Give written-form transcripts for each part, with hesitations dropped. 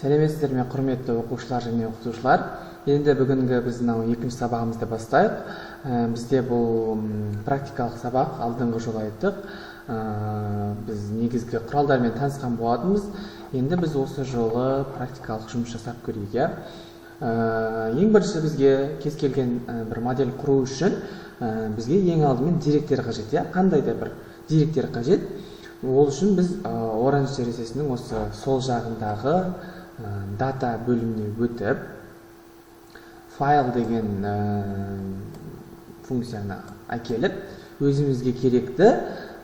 Сәлеметсіздер ме, құрметті оқушылар және оқытушылар. Енді бүгінгі біз екінші сабағымызды бастайық. Бізде бұл практикалық сабақ, алдыңғы жолы айттық. Біз негізгі құралдармен танысқан болатынбыз. Енді біз осы жолы практикалық жұмыс жасап көрейік. Ең бірінші бізге кез келген бір модель құру үшін бізге ең алдымен деректер қажет. Қандай да бір деректер қажет. Ол үшін біз Orange терезесінің осы сол жағындағы дата бөліміне өтіп, файл деген функцияны әкеліп, өзімізге керекті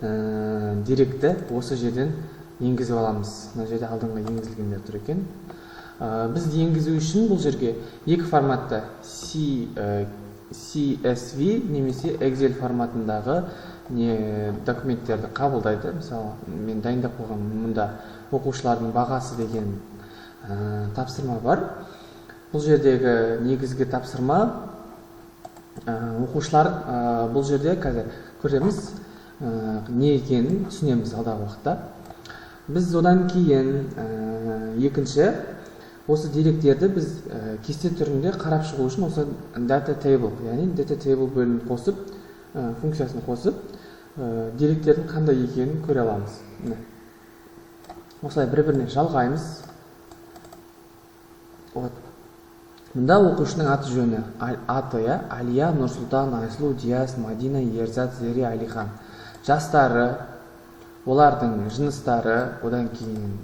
деректі осы жерден енгізіп аламыз. Мына жерде алдыңғы енгізілгендер тұр екен. Біз енгізу үшін бұл жерге екі форматта CSV немесе Excel форматындағы документтерді қабылдайды. Мысалы, мен дайындап қойған мұнда оқушылардың бағасы деген тапсырма бар. Бұл жердегі негізгі тапсырма оқушылар бұл жерде қазір көреміз не екенін түсінеміз алдағы уақытта. Біз одан кейін екінші осы деректерді біз кесте түрінде қарап шығу үшін осы data table, яғни data table бөлімін қосып, функциясын қосып, деректердің қандай екенін көре аламыз. Осылай бір-біріне жалғаймыз. Мұнда оқушының аты жөні, Алия, Нұрсұлтан, Айсұлу, Диас, Мадина, Ерзат, Зери, Алихан. Жастары, олардың жыныстары, одан кейін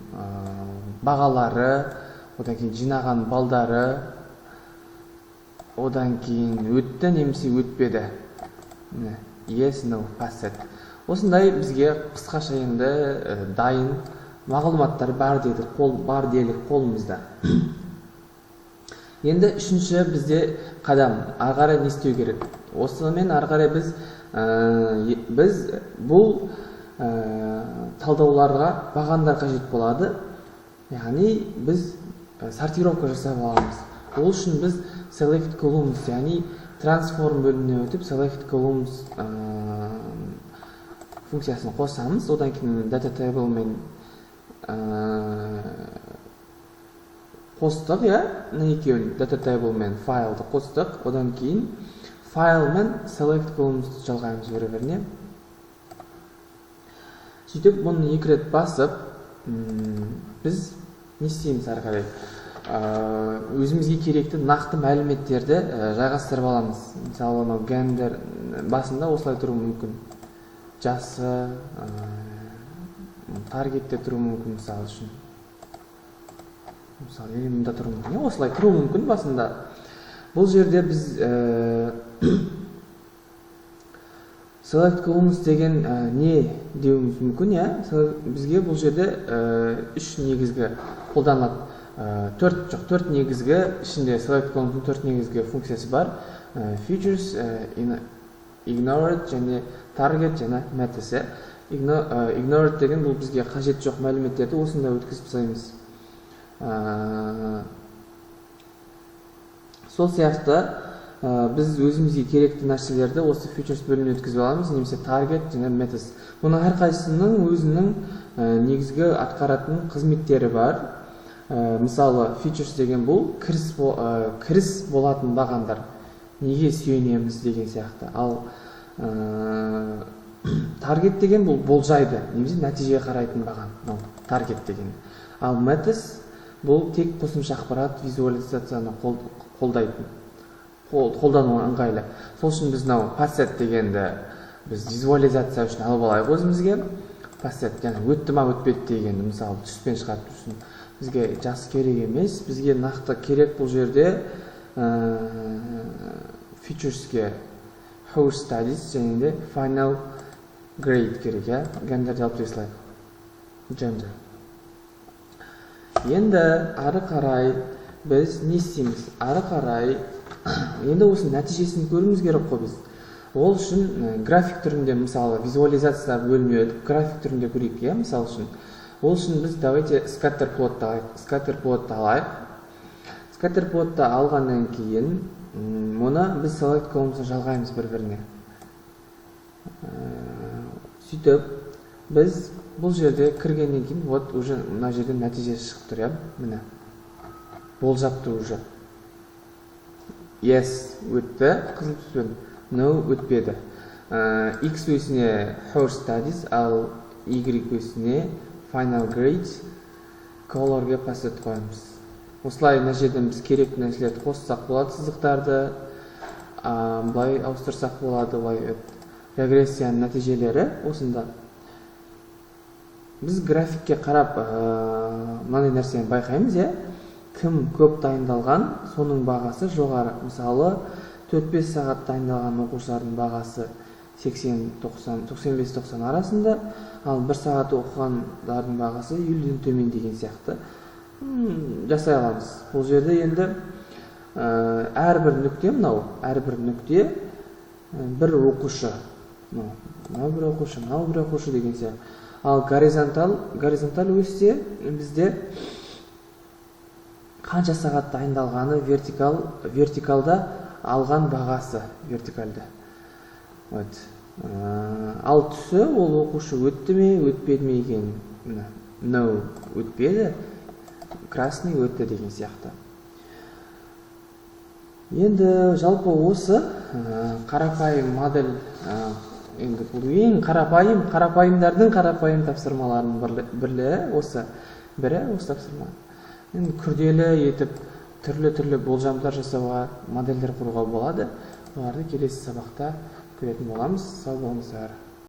бағалары, одан кейін жинаған балдары, одан кейін өтті немесе өтпеді. Yes, no, passed. Осындай бізге қысқаша енді дайын мағлұматтар бар делік қолымызда. Енді үшінші бізде қадам, ары қарай не істеу керек? Осымен ары қарай біз бұл талдауларға бағандар қажет болады. Яғни біз сортировка жасап аламыз. Ол үшін біз select columns, яғни transform бөліміне өтіп select columns функциясын қосамыз. Одан кейін data table мен қостық, екеуін data table мен файлды қостық. Одан кейін файл мен select columns жалғаймыз бір-біріне. Сөйтіп, бұны екі рет басып, біз не істейміз ары қарай? Өзімізге керекті нақты мәліметтерді жайғастырып аламыз. Мысалы, гендер басында осылай тұру мүмкін. Жасы, таргетте тұру мүмкін, мысалы үшін. Мысалы, мұнда тұру мүмкін. Осылай тұру мүмкін басында. Бұл жерде біз select columns деген не деуіміз мүмкін, бізге бұл жерде үш негізгі қолданылады. Төрт негізгі, ішінде select columns төрт негізгі функциясы бар. Features, ignored және target және matters. Ignored деген бұл бізге қажет жоқ мәліметтерді осында өткізіп тастаймыз. Сол сияқты біз өзімізге керекті нәрселерді осы features бөліміне өткізіп аламыз, немесе target және matters. Бұның әрқайсысының өзінің негізгі атқаратын қызметтері бар. Мысалы, features деген бұл кіріс болатын бағандар. Неге сүйенеміз деген сияқты. Ал target деген бұл болжайды, немесе нәтижеге қарайтын баған. Target деген. Ал matters бұл тек қосымша ақпарат визуализацияны қолдайтын. Қолдану ыңғайлы. Сол үшін біз passed дегенді біз визуализация үшін алып алайық өзімізге. Passed, яғни өтті ма өтпеді дегенді мысалы түспен шығарып тұрсын. Бізге жас керек емес, бізге нақты керек бұл жерде featuresке house studies және де final grade керек, gender алып тесілайық. Gender. Енді ары қарай біз не істейміз? Ары қарай енді осы нәтижесін көруіміз керек қой біз. Ол үшін график түрінде, мысалы, визуализация бөліміне өтіп, график түрінде көрейік, мысалы үшін. Ол үшін біз давайте scatter plotты алайық. Scatter plotты алғаннан кейін, мұны біз select columns жалғаймыз бір-біріне. Сөйтіп, біз бұл жерде кіргеннен кейін, уже мына жерде нәтижесі шығып тұр, міне. болжапты уже. Yes өтті қызыл түспен, no өтпеді. X өсіне her studies, ал Y өсіне final grade, color'ге пасет қойымыз. Осылай мына жерден біз керек нәрселерді қоссақ болады, сызықтарды былай ауыстырсақ болады. Былай регрессияның нәтижелері осында. Біз графикке қарап мынандай нәрсені байқаймыз, кім көп дайындалған, соның бағасы жоғары. Мысалы 4-5 сағат дайындалған оқушылардың бағасы 85-90 арасында, ал 1 сағат оқығандардың бағасы 50-ден төмен деген сияқты жасай аламыз. Бұл жерде енді әрбір нүкте бір оқушы, мынау бір оқушы деген сияқты. Ал горизонталь өссе бізде қанша сағат дайындалғаны, вертикалда алған бағасы вертикалды. Ал түсі ол оқушы өтті ме, өтпеді ме екен. No өтпеді, красный өтті деген сияқты. Енді жалпы осы қарапайым модель, енді бұл ең қарапайымдардың қарапайым тапсырмаларының бірі осы тапсырма. Енді күрделі етіп түрлі болжамдар жасауға, модельдер құруға болады. Оларды келесі сабақта көретін боламыз. Сау болыңыздар.